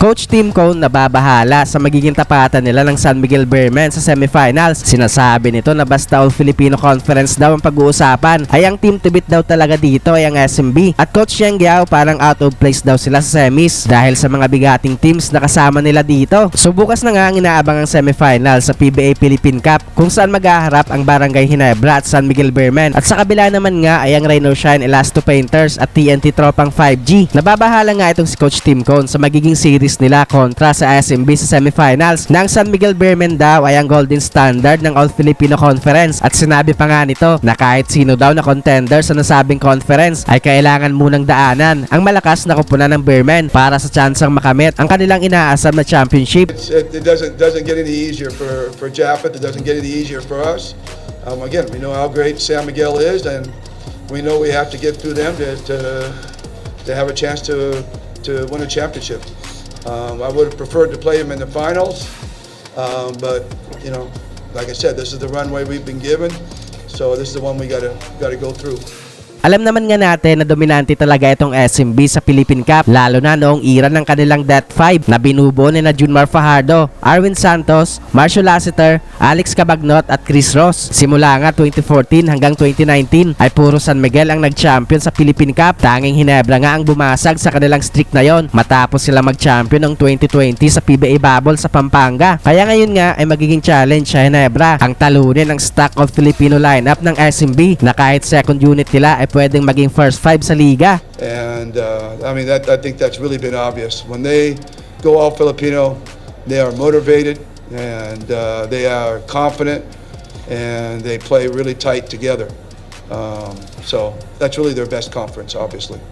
Coach Tim Cone nababahala sa magiging tapatan nila ng San Miguel Bearmen sa semifinals. Sinasabi nito na basta All Filipino Conference daw ang pag-uusapan ay ang team to beat daw talaga dito ay ang SMB. At Coach Yeng Guiao parang out of place daw sila sa semis dahil sa mga bigating teams na kasama nila dito. So bukas na nga ang inaabang ang semifinal sa PBA Philippine Cup kung saan maghaharap ang Barangay Ginebra at San Miguel Bearmen. At sa kabila naman nga ay ang Rain or Shine Elasto Painters at TNT Tropang 5G. Nababahala nga itong si Coach Tim Cone sa magiging series nila kontra sa SMB sa semifinals. Ng San Miguel Bearmen daw ay ang golden standard ng All Filipino Conference at sinabi pa nga nito na kahit sino daw na contender sa nasabing conference ay kailangan munang daanan ang malakas na kupunan ng Bearmen para sa tsansang makamit ang kanilang inaasam na championship. It doesn't get any easier for Japhet. It doesn't get any easier for us. Again, we know how great San Miguel is, and we know we have to get through them to have a chance to win a championship. I would have preferred to play him in the finals, but you know, like I said, this is the runway we've been given, so this is the one we gotta go through. Alam naman nga natin na dominante talaga itong SMB sa Philippine Cup, lalo na noong era ng kanilang Death 5 na binubuo ni na Junmar Fajardo, Arwin Santos, Marcio Lassiter, Alex Cabagnot at Chris Ross. Simula nga 2014 hanggang 2019 ay puro San Miguel ang nag-champion sa Philippine Cup. Tanging Ginebra nga ang bumasag sa kanilang streak na yon matapos sila mag-champion noong 2020 sa PBA Bubble sa Pampanga. Kaya ngayon nga ay magiging challenge sa Ginebra ang talunin ang stock of Filipino lineup ng SMB na kahit second unit nila ay pwedeng maging first five sa liga. And I mean, I think that's really been obvious. When they go all Filipino, they are motivated and they are confident and they play really tight together. So that's really their best conference, obviously.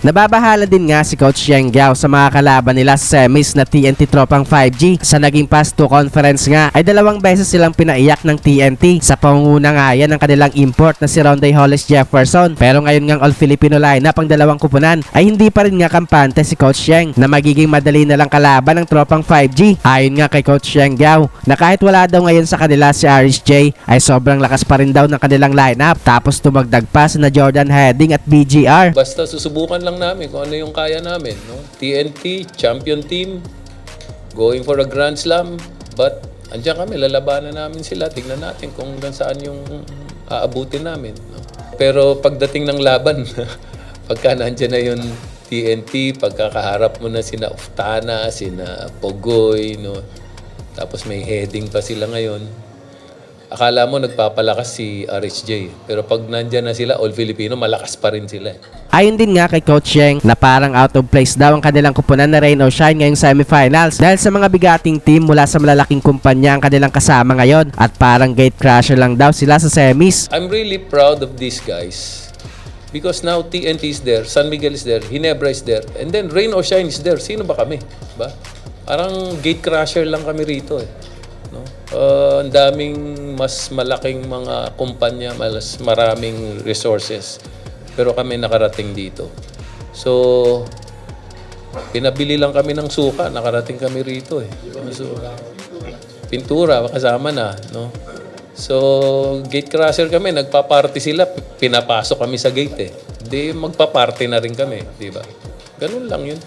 Nababahala din nga si Coach Yeng Guiao sa mga kalaban nila sa semis na TNT Tropang 5G. Sa naging past 2 conference nga ay 2 beses silang pinaiyak ng TNT. Sa pangunguna nga yan ng kanilang import na si Ronday Hollis Jefferson. Pero ngayon ngang All Filipino lineup ang 2 kupunan ay hindi pa rin nga kampante si Coach Yeng na magiging madali na lang kalaban ng Tropang 5G. Ayon nga kay Coach Yeng Guiao na kahit wala daw ngayon sa kanila si RSJ ay sobrang lakas pa rin daw ng kanilang lineup. Tapos tumagdag pa si na Jordan Heading at BGR. Basta susubukan lang namin kung ano yung kaya namin, no? TNT, champion team, going for a Grand Slam, but andiyan kami, lalabanan namin sila, tingnan natin kung hanggang saan yung aabutin namin, no? Pero pagdating ng laban, pagka nandiyan na yung TNT, pagkakaharap mo na sina Uftana, sina Pogoy, no? Tapos may Heading pa sila ngayon, akala mo nagpapalakas si RHJ. Pero pag nandyan na sila, All Filipino, malakas pa rin sila. Ayon din nga kay Coach Yeng na parang out of place daw ang kanilang kupunan na Rain or Shine ngayong semifinals dahil sa mga bigating team mula sa malalaking kumpanya ang kanilang kasama ngayon at parang gate crasher lang daw sila sa semis. I'm really proud of these guys because now TNT is there, San Miguel is there, Ginebra is there, and then Rain or Shine is there. Sino ba kami? Ba? Parang gate crasher lang kami rito eh. No? Ang daming mas malaking mga kumpanya, mas maraming resources. Pero kami nakarating dito. So, pinabili lang kami ng suka, nakarating kami rito eh. So, pintura, kasama na. No? So, gate crasher kami, nagpa-party sila, pinapasok kami sa gate eh. Di magpa-party na rin kami, di ba? Ganun lang yun.